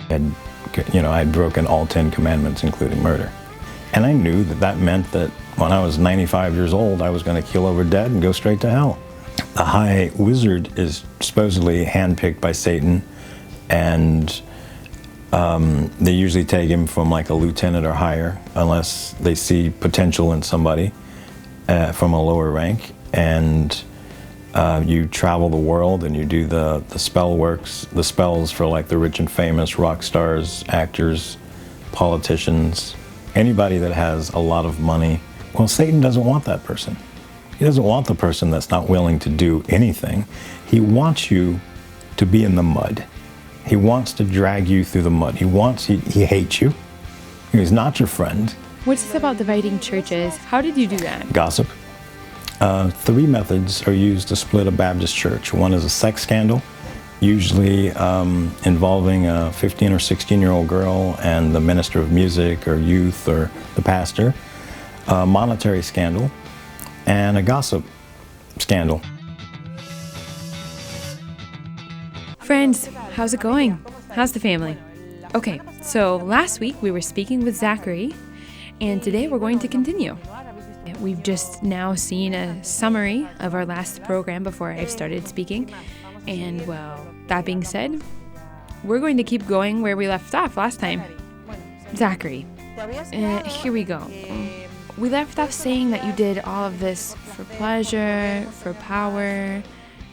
And, I'd broken all 10 commandments, including murder. And I knew that that meant that when I was 95 years old, I was going to keel over dead and go straight to hell. The High Wizard is supposedly handpicked by Satan, and they usually take him from like a lieutenant or higher, unless they see potential in somebody from a lower rank. And you travel the world and you do the spells for like the rich and famous, rock stars, actors, politicians, anybody that has a lot of money. Well, Satan doesn't want that person. He doesn't want the person that's not willing to do anything. He wants you to be in the mud. He wants to drag you through the mud. He hates you. He's not your friend. What's this about dividing churches? How did you do that? Gossip. 3 methods are used to split a Baptist church. One is a sex scandal, usually involving a 15 or 16-year-old girl and the minister of music or youth or the pastor. A monetary scandal, and a gossip scandal. Friends, how's it going? How's the family? Okay, so last week we were speaking with Zachary, and today we're going to continue. We've just now seen a summary of our last program before I started speaking, and well, that being said, we're going to keep going where we left off last time. Zachary, here we go. We left off saying that you did all of this for pleasure, for power,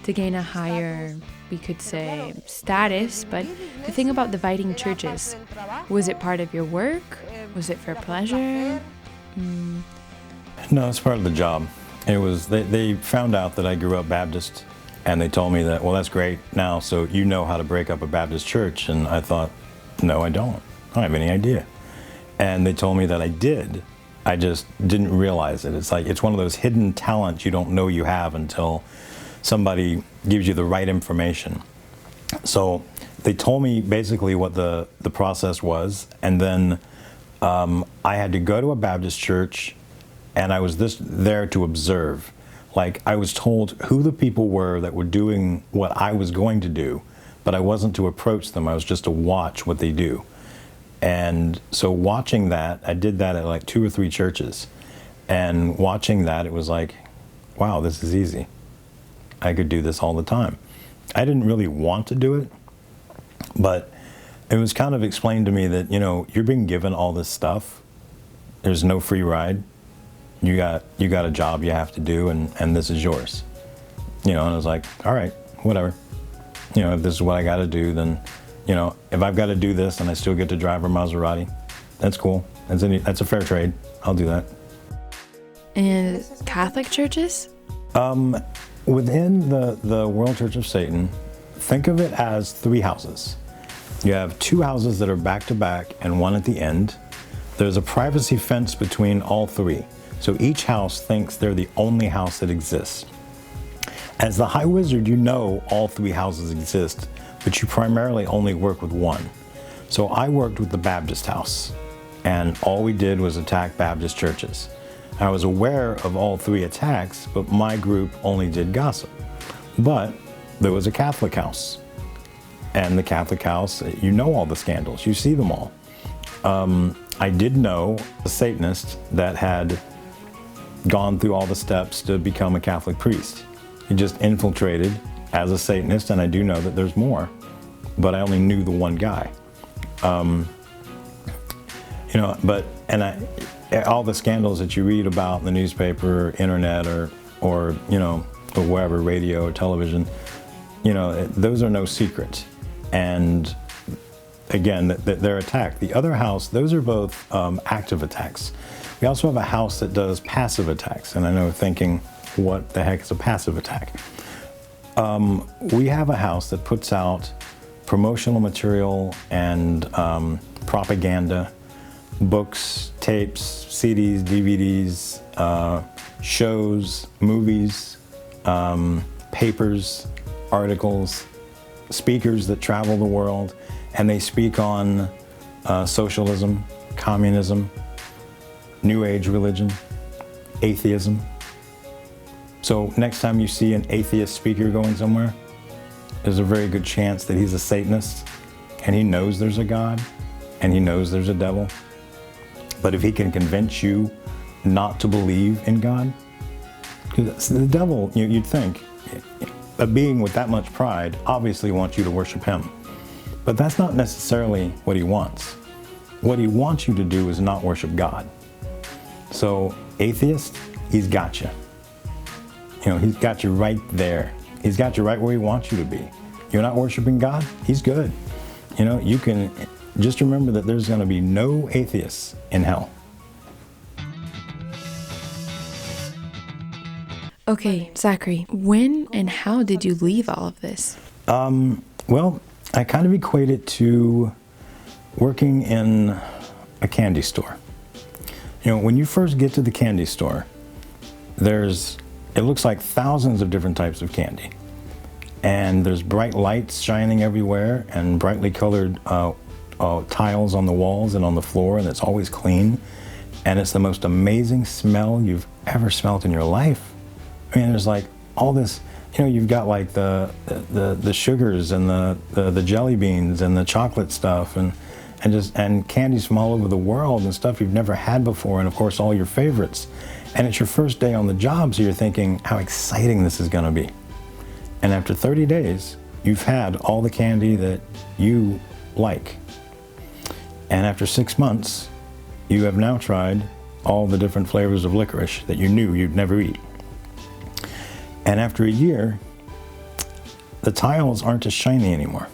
to gain a higher, we could say, status. But the thing about dividing churches, was it part of your work? Was it for pleasure? No, it's part of the job. It was, they found out that I grew up Baptist, and they told me that, well, that's great now, so you know how to break up a Baptist church. And I thought, no, I don't. I don't have any idea. And they told me that I did. I just didn't realize it. It's like, it's one of those hidden talents you don't know you have until somebody gives you the right information. So they told me basically what the process was, and then I had to go to a Baptist church, and I was there to observe. Like, I was told who the people were that were doing what I was going to do, but I wasn't to approach them. I was just to watch what they do. And so watching that, I did that at like 2 or 3 churches. And watching that, it was like, wow, this is easy. I could do this all the time. I didn't really want to do it, but it was kind of explained to me that, you're being given all this stuff. There's no free ride. You got a job you have to do, and this is yours. And I was like, all right, whatever. If this is what I got to do, then, if I've got to do this and I still get to drive a Maserati, that's cool. That's a fair trade. I'll do that. And Catholic churches? Within the World Church of Satan, think of it as 3 houses. You have 2 houses that are back to back and one at the end. There's a privacy fence between all 3. So each house thinks they're the only house that exists. As the High Wizard, you know all 3 houses exist, but you primarily only work with one. So I worked with the Baptist house, and all we did was attack Baptist churches. I was aware of all 3 attacks, but my group only did gossip. But there was a Catholic house, and the Catholic house, you know all the scandals, you see them all. I did know a Satanist that had gone through all the steps to become a Catholic priest. He just infiltrated as a Satanist, and I do know that there's more, but I only knew the one guy. All the scandals that you read about in the newspaper, or internet, or wherever, radio or television, those are no secret. And again, they're attacked. The other house, those are both active attacks. We also have a house that does passive attacks, and I know thinking, what the heck is a passive attack? We have a house that puts out promotional material and propaganda, books, tapes, CDs, DVDs, shows, movies, papers, articles, speakers that travel the world, and they speak on socialism, communism, New Age religion, atheism. So next time you see an atheist speaker going somewhere, there's a very good chance that he's a Satanist, and he knows there's a God, and he knows there's a devil. But if he can convince you not to believe in God, because the devil, you'd think, a being with that much pride obviously wants you to worship him. But that's not necessarily what he wants. What he wants you to do is not worship God. So, atheist, he's got you. He's got you right there. He's got you right where he wants you to be. You're not worshiping God, he's good. You can just remember that there's going to be no atheists in hell. Okay, Zachary, when and how did you leave all of this? Well, I kind of equate it to working in a candy store. When you first get to the candy store, it looks like thousands of different types of candy. And there's bright lights shining everywhere and brightly colored tiles on the walls and on the floor, and it's always clean. And it's the most amazing smell you've ever smelled in your life. There's like all this, you've got like the sugars and the jelly beans and the chocolate stuff and candies from all over the world and stuff you've never had before, and of course all your favorites. And it's your first day on the job, so you're thinking how exciting this is going to be. And after 30 days, you've had all the candy that you like. And after 6 months, you have now tried all the different flavors of licorice that you knew you'd never eat. And after a year, the tiles aren't as shiny anymore.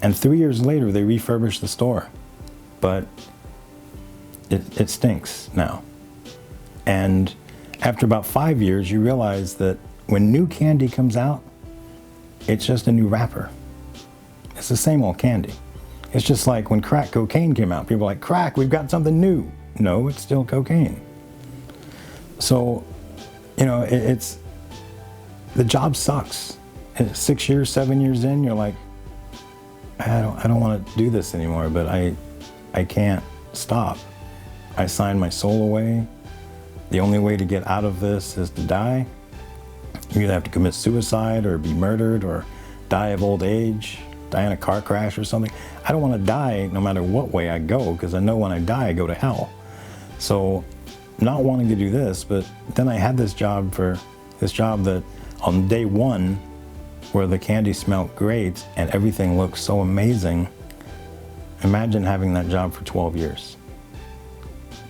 And 3 years later, they refurbished the store. But it stinks now. And after about 5 years, you realize that when new candy comes out, it's just a new wrapper. It's the same old candy. It's just like when crack cocaine came out. People are like, crack, we've got something new. No, it's still cocaine. So, the job sucks. And 6 years, 7 years in, you're like, I don't want to do this anymore, but I can't stop. I signed my soul away. The only way to get out of this is to die. You either have to commit suicide or be murdered or die of old age, die in a car crash or something. I don't want to die no matter what way I go, because I know when I die, I go to hell. So not wanting to do this, but then I had this job that on day one, where the candy smelled great and everything looked so amazing. Imagine having that job for 12 years.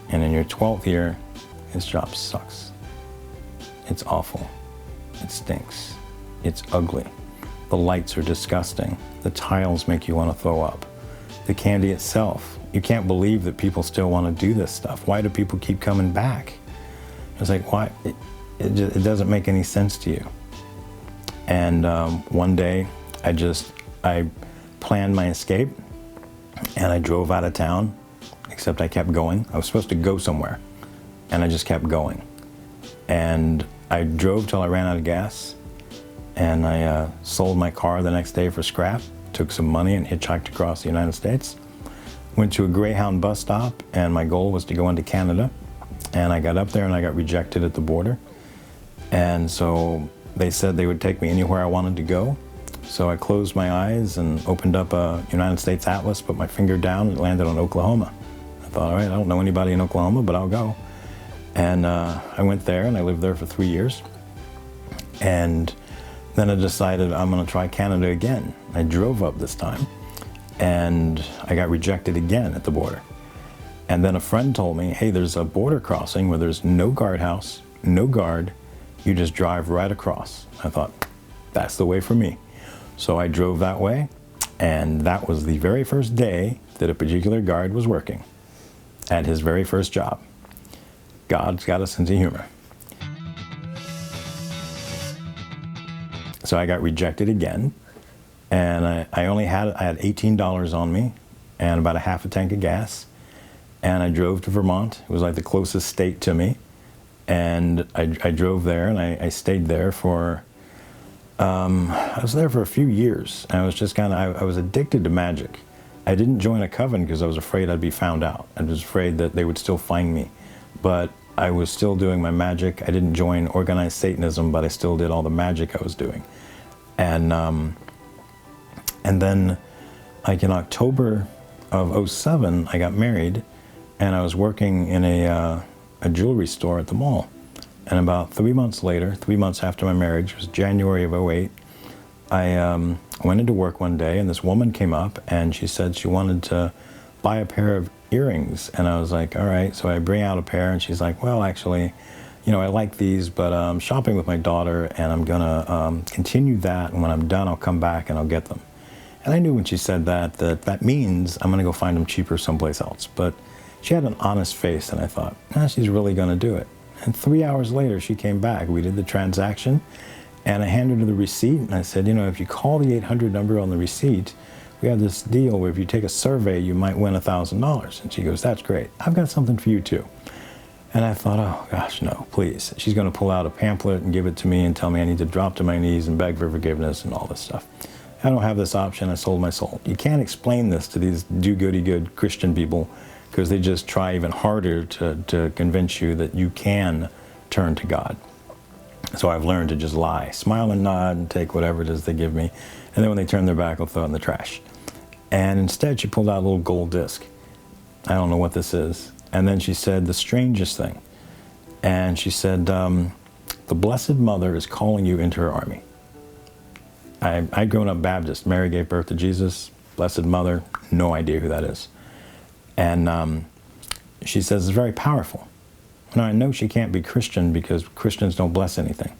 And in your 12th year, this job sucks. It's awful. It stinks. It's ugly. The lights are disgusting. The tiles make you want to throw up. The candy itself, you can't believe that people still want to do this stuff. Why do people keep coming back? It's like, why? It doesn't make any sense to you. And one day, I planned my escape, and I drove out of town, except I kept going. I was supposed to go somewhere, and I just kept going. And I drove till I ran out of gas, and I sold my car the next day for scrap, took some money and hitchhiked across the United States. Went to a Greyhound bus stop, and my goal was to go into Canada. And I got up there and I got rejected at the border. And so they said they would take me anywhere I wanted to go. So I closed my eyes and opened up a United States atlas, put my finger down, and it landed on Oklahoma. I thought, all right, I don't know anybody in Oklahoma, but I'll go. And I went there, and I lived there for 3 years. And then I decided I'm going to try Canada again. I drove up this time, and I got rejected again at the border. And then a friend told me, hey, there's a border crossing where there's no guardhouse, no guard. You just drive right across. I thought, that's the way for me. So I drove that way, and that was the very first day that a particular guard was working at his very first job. God's got a sense of humor. So I got rejected again, and I had $18 on me and about a half a tank of gas, and I drove to Vermont. It was like the closest state to me, and I drove there, and I stayed there for I was there for a few years, and I was just I was addicted to magic. I didn't join a coven because I was afraid I'd be found out. I was afraid that they would still find me, but I was still doing my magic. I didn't join organized Satanism, but I still did all the magic I was doing. And then like in October of '07, I got married, and I was working in a jewelry store at the mall. And about 3 months later, 3 months after my marriage, it was January of '08, I went into work one day, and this woman came up, and she said she wanted to buy a pair of earrings. And I was like, all right. So I bring out a pair, and she's like, well, actually, you know, I like these, but I'm shopping with my daughter, and I'm going to continue that, and when I'm done, I'll come back and I'll get them. And I knew when she said that means I'm going to go find them cheaper someplace else. But she had an honest face, and I thought, she's really going to do it. And 3 hours later, she came back. We did the transaction, and I handed her the receipt, and I said, you know, if you call the 800 number on the receipt, we have this deal where if you take a survey, you might win $1,000. And she goes, that's great. I've got something for you, too. And I thought, oh, gosh, no, please. She's going to pull out a pamphlet and give it to me and tell me I need to drop to my knees and beg for forgiveness and all this stuff. I don't have this option. I sold my soul. You can't explain this to these do-goody-good Christian people because they just try even harder to convince you that you can turn to God. So I've learned to just lie, smile and nod and take whatever it is they give me. And then when they turn their back, I'll throw it in the trash. And instead, she pulled out a little gold disc. I don't know what this is. And then she said the strangest thing. And she said, the Blessed Mother is calling you into her army. I'd grown up Baptist. Mary gave birth to Jesus. Blessed Mother, no idea who that is. And she says it's very powerful. Now, I know she can't be Christian because Christians don't bless anything.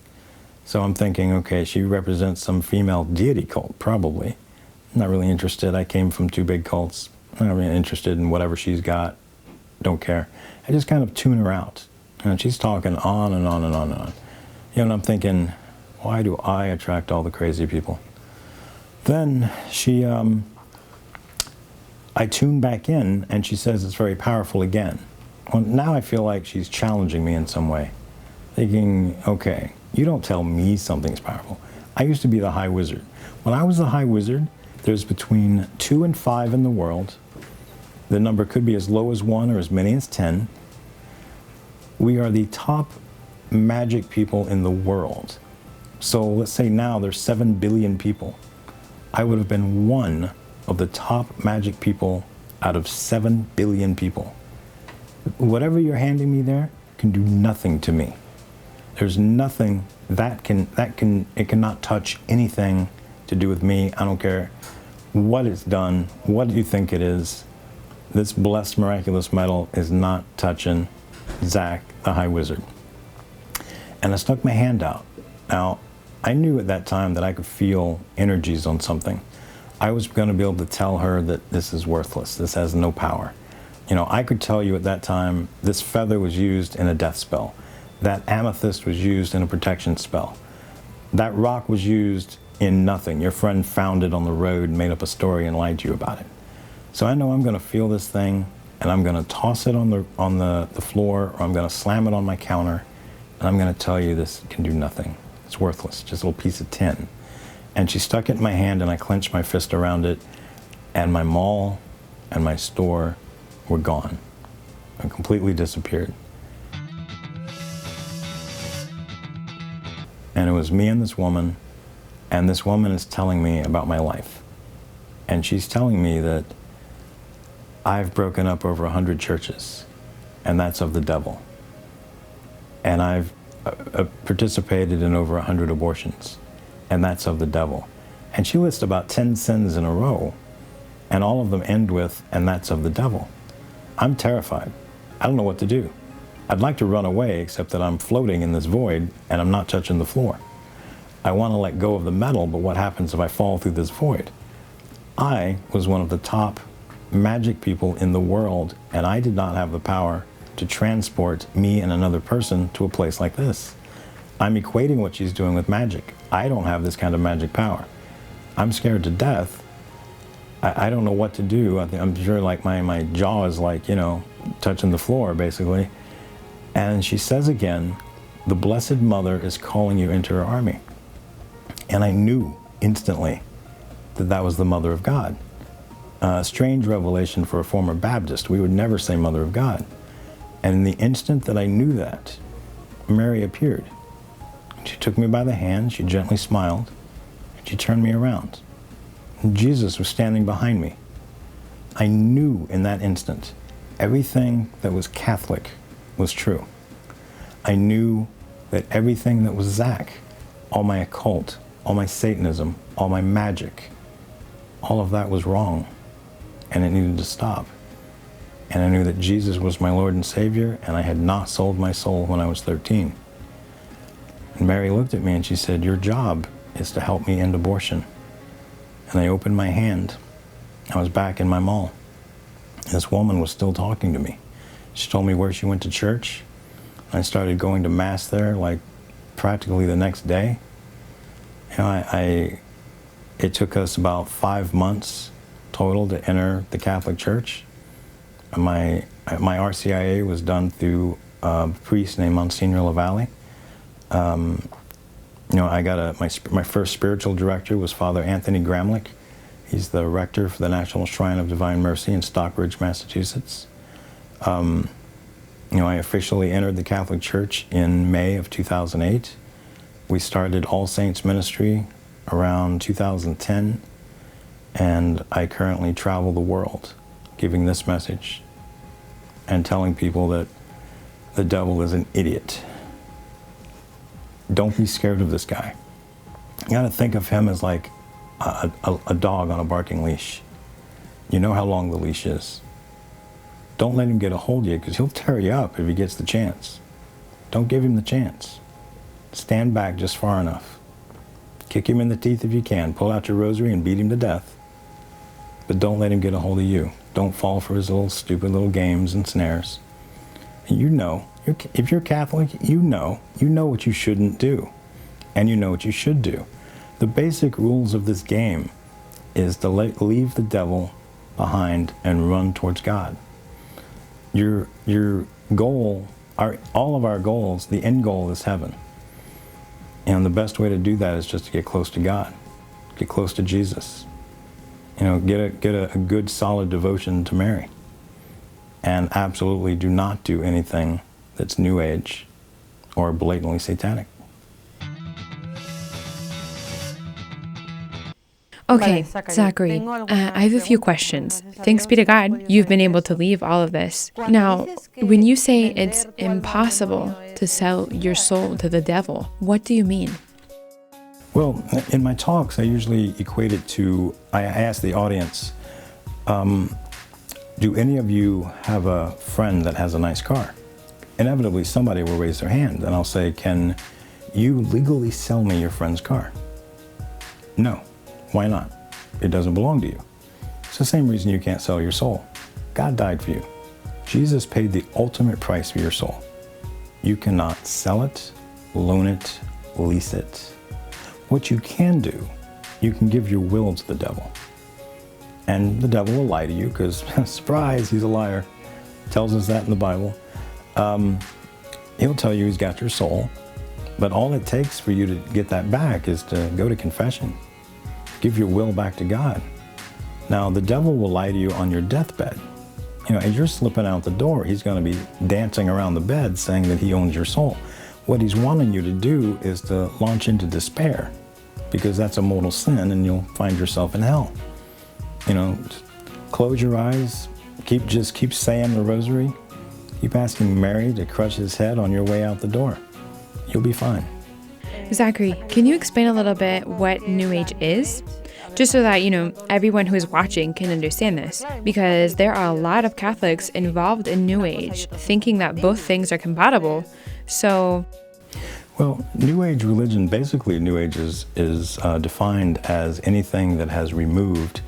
So I'm thinking, okay, she represents some female deity cult, probably. I'm not really interested. I came from two big cults. I'm not really interested in whatever she's got. Don't care. I just kind of tune her out. And she's talking on and on and on and on. You know, and I'm thinking, why do I attract all the crazy people? Then she, I tune back in, and she says it's very powerful again. Well, now I feel like she's challenging me in some way. Thinking, okay, you don't tell me something's powerful. I used to be the High Wizard. When I was the High Wizard, there's between 2 and 5 in the world. The number could be as low as 1 or as many as 10. We are the top magic people in the world. So let's say now there's 7 billion people. I would have been one of the top magic people out of 7 billion people. Whatever you're handing me there can do nothing to me. There's nothing it cannot touch anything to do with me. I don't care what it's done, what you think it is. This blessed miraculous metal is not touching Zach, the High Wizard. And I stuck my hand out. Now, I knew at that time that I could feel energies on something. I was going to be able to tell her that this is worthless. This has no power. You know, I could tell you at that time, this feather was used in a death spell. That amethyst was used in a protection spell. That rock was used in nothing. Your friend found it on the road, made up a story, and lied to you about it. So I know I'm going to feel this thing, and I'm going to toss it on the floor, or I'm going to slam it on my counter, and I'm going to tell you this can do nothing. It's worthless, just a little piece of tin. And she stuck it in my hand, and I clenched my fist around it, and my mall and my store were gone and completely disappeared. And it was me and this woman is telling me about my life. And she's telling me that I've broken up over 100 churches, and that's of the devil. And I've participated in over 100 abortions, and that's of the devil. And she lists about 10 sins in a row, and all of them end with, and that's of the devil. I'm terrified. I don't know what to do. I'd like to run away, except that I'm floating in this void, and I'm not touching the floor. I want to let go of the metal, but what happens if I fall through this void? I was one of the top magic people in the world, and I did not have the power to transport me and another person to a place like this. I'm equating what she's doing with magic. I don't have this kind of magic power. I'm scared to death. I don't know what to do. I'm sure like my jaw is like, you know, touching the floor basically. And she says again, the Blessed Mother is calling you into her army. And I knew instantly that that was the Mother of God. A strange revelation for a former Baptist. We would never say Mother of God. And in the instant that I knew that, Mary appeared. She took me by the hand, she gently smiled, and she turned me around. Jesus was standing behind me. I knew in that instant everything that was Catholic was true. I knew that everything that was Zach, all my occult, all my Satanism, all my magic, all of that was wrong, and it needed to stop. And I knew that Jesus was my Lord and Savior, and I had not sold my soul when I was 13. And Mary looked at me and she said, "Your job is to help me end abortion." And I opened my hand. I was back in my mall. This woman was still talking to me. She told me where she went to church. I started going to Mass there like practically the next day. You know, it took us about 5 months total to enter the Catholic Church. My RCIA was done through a priest named Monsignor LaValle. You know, I got my first spiritual director was Father Anthony Gramlich. He's the rector for the National Shrine of Divine Mercy in Stockbridge, Massachusetts. You know, I officially entered the Catholic Church in May of 2008. We started All Saints Ministry around 2010, and I currently travel the world giving this message and telling people that the devil is an idiot. Don't be scared of this guy. You gotta think of him as like a dog on a barking leash. You know how long the leash is. Don't let him get a hold of you, because he'll tear you up if he gets the chance. Don't give him the chance. Stand back just far enough. Kick him in the teeth if you can. Pull out your rosary and beat him to death. But don't let him get a hold of you. Don't fall for his little stupid little games and snares. You know, if you're Catholic, you know what you shouldn't do, and you know what you should do. The basic rules of this game is to leave the devil behind and run towards God. Your goal, all of our goals, the end goal is heaven. And the best way to do that is just to get close to God, get close to Jesus. You know, get a good solid devotion to Mary. And absolutely do not do anything that's New Age or blatantly satanic. Okay, Zachary, I have a few questions. Thanks be to God, you've been able to leave all of this. Now, when you say it's impossible to sell your soul to the devil, what do you mean? Well, in my talks, I usually equate it to, I ask the audience, do any of you have a friend that has a nice car? Inevitably, somebody will raise their hand, and I'll say, can you legally sell me your friend's car? No. Why not? It doesn't belong to you. It's the same reason you can't sell your soul. God died for you. Jesus paid the ultimate price for your soul. You cannot sell it, loan it, lease it. What you can do, you can give your will to the devil. And the devil will lie to you because, surprise, he's a liar. Tells us that in the Bible. He'll tell you he's got your soul, but all it takes for you to get that back is to go to confession. Give your will back to God. Now, the devil will lie to you on your deathbed. You know, as you're slipping out the door, he's going to be dancing around the bed saying that he owns your soul. What he's wanting you to do is to launch into despair, because that's a mortal sin and you'll find yourself in hell. You know, close your eyes, just keep saying the rosary, keep asking Mary to crush his head on your way out the door. You'll be fine. Zachary, can you explain a little bit what New Age is? Just so that, everyone who is watching can understand this. Because there are a lot of Catholics involved in New Age, thinking that both things are compatible. So... Well, New Age religion, basically New Age is defined as anything that has removed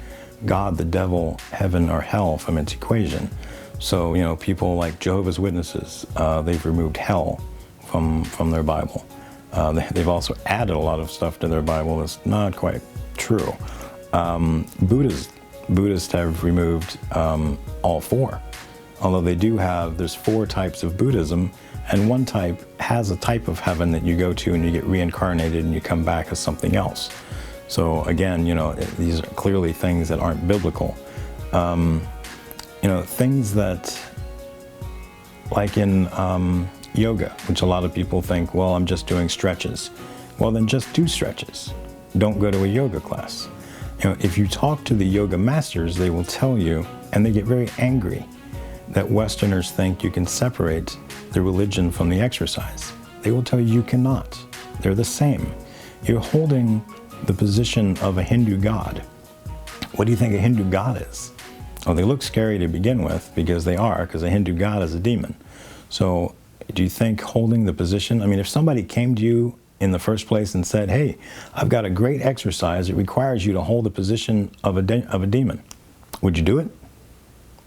God, the devil, heaven, or hell from its equation. So, people like Jehovah's Witnesses, they've removed hell from their Bible. They've also added a lot of stuff to their Bible that's not quite true. Buddhists have removed all four. Although there's 4 types of Buddhism, and one type has a type of heaven that you go to and you get reincarnated and you come back as something else. So again, these are clearly things that aren't biblical. Things that, like in yoga, which a lot of people think, well, I'm just doing stretches. Well, then just do stretches. Don't go to a yoga class. If you talk to the yoga masters, they will tell you, and they get very angry, that Westerners think you can separate the religion from the exercise. They will tell you you cannot. They're the same. You're holding the position of a Hindu god. What do you think a Hindu god is? Well, they look scary to begin with, because they are, because a Hindu god is a demon. So do you think holding the position, if somebody came to you in the first place and said, hey, I've got a great exercise, it requires you to hold the position of a demon, would you do it?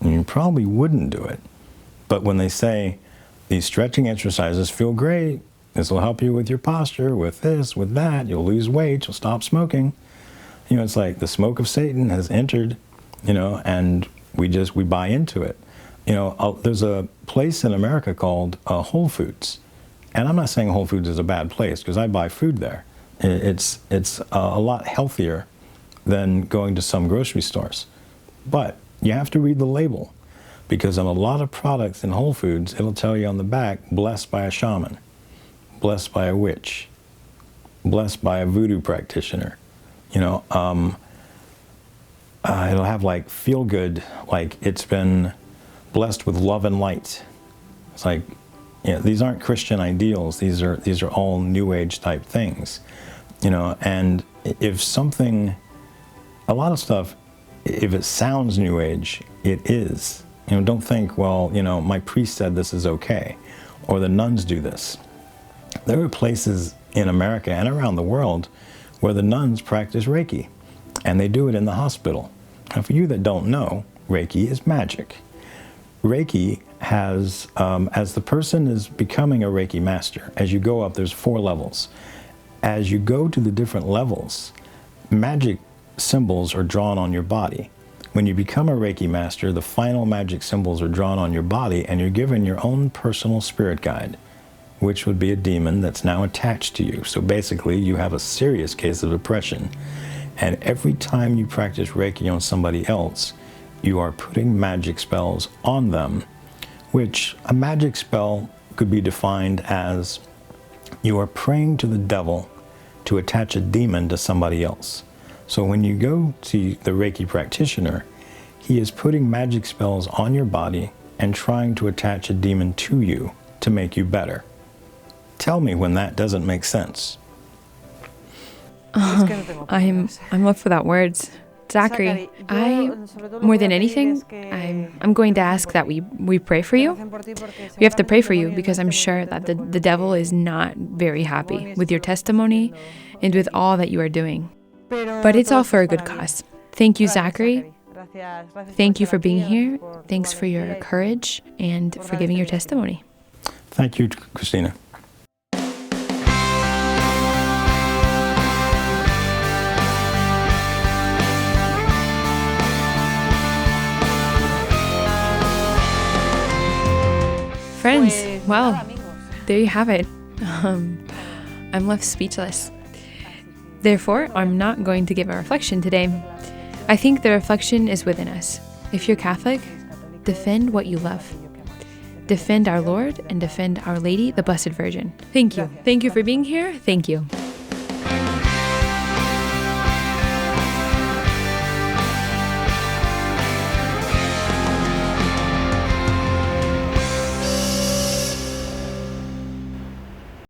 You probably wouldn't do it. But when they say, these stretching exercises feel great, this will help you with your posture, with this, with that, you'll lose weight, you'll stop smoking. It's like the smoke of Satan has entered, and we buy into it. There's a place in America called Whole Foods. And I'm not saying Whole Foods is a bad place, because I buy food there. It's a lot healthier than going to some grocery stores. But you have to read the label, because on a lot of products in Whole Foods, it'll tell you on the back, blessed by a shaman, blessed by a witch, blessed by a voodoo practitioner. It'll have like feel good, like it's been blessed with love and light. It's like, these aren't Christian ideals. These are all New Age type things, And if something, a lot of stuff, if it sounds New Age, it is. Don't think, well, my priest said this is okay, or the nuns do this. There are places in America and around the world where the nuns practice Reiki, and they do it in the hospital. Now, for you that don't know, Reiki is magic. Reiki has, as the person is becoming a Reiki master, as you go up, there's 4 levels. As you go to the different levels, magic symbols are drawn on your body. When you become a Reiki master, the final magic symbols are drawn on your body, and you're given your own personal spirit guide, which would be a demon that's now attached to you. So basically, you have a serious case of oppression. And every time you practice Reiki on somebody else, you are putting magic spells on them, which a magic spell could be defined as you are praying to the devil to attach a demon to somebody else. So when you go to the Reiki practitioner, he is putting magic spells on your body and trying to attach a demon to you to make you better. Tell me when that doesn't make sense. I'm left without words. Zachary, more than anything, I'm going to ask that we pray for you. We have to pray for you because I'm sure that the devil is not very happy with your testimony and with all that you are doing. But it's all for a good cause. Thank you, Zachary. Thank you for being here. Thanks for your courage and for giving your testimony. Thank you, Christina. Friends, well, there you have it. I'm left speechless. Therefore, I'm not going to give a reflection today. I think the reflection is within us. If you're Catholic, defend what you love. Defend our Lord and defend Our Lady, the Blessed Virgin. Thank you. Thank you for being here. Thank you.